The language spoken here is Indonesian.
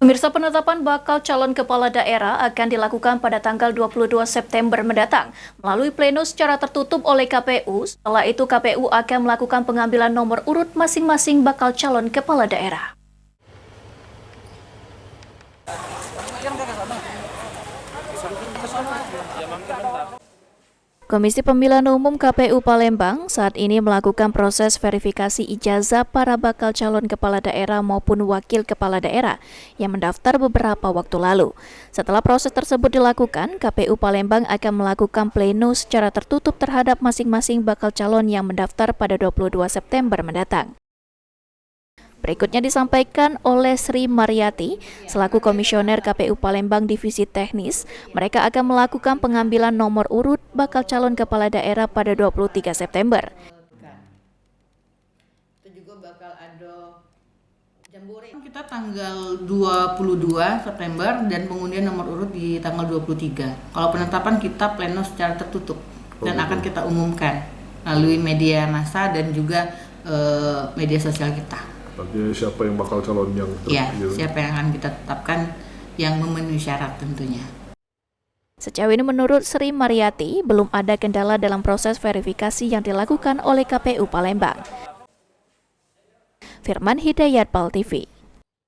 Pemirsa, penetapan bakal calon kepala daerah akan dilakukan pada tanggal 22 September mendatang melalui pleno secara tertutup oleh KPU. Setelah itu KPU akan melakukan pengambilan nomor urut masing-masing bakal calon kepala daerah. Komisi Pemilihan Umum KPU Palembang saat ini melakukan proses verifikasi ijazah para bakal calon kepala daerah maupun wakil kepala daerah yang mendaftar beberapa waktu lalu. Setelah proses tersebut dilakukan, KPU Palembang akan melakukan pleno secara tertutup terhadap masing-masing bakal calon yang mendaftar pada 22 September mendatang. Berikutnya disampaikan oleh Sri Mariati, selaku Komisioner KPU Palembang Divisi Teknis, mereka akan melakukan pengambilan nomor urut bakal calon kepala daerah pada 23 September. Itu juga bakal ada jambore. Kita tanggal 22 September dan pengundian nomor urut di tanggal 23. Kalau penetapan kita pleno secara tertutup dan akan kita umumkan melalui media massa dan juga media sosial kita. Artinya siapa yang bakal calon yang siapa yang akan kita tetapkan yang memenuhi syarat tentunya. Sejauh ini menurut Sri Mariati, belum ada kendala dalam proses verifikasi yang dilakukan oleh KPU Palembang. Firman Hidayat, PAL TV.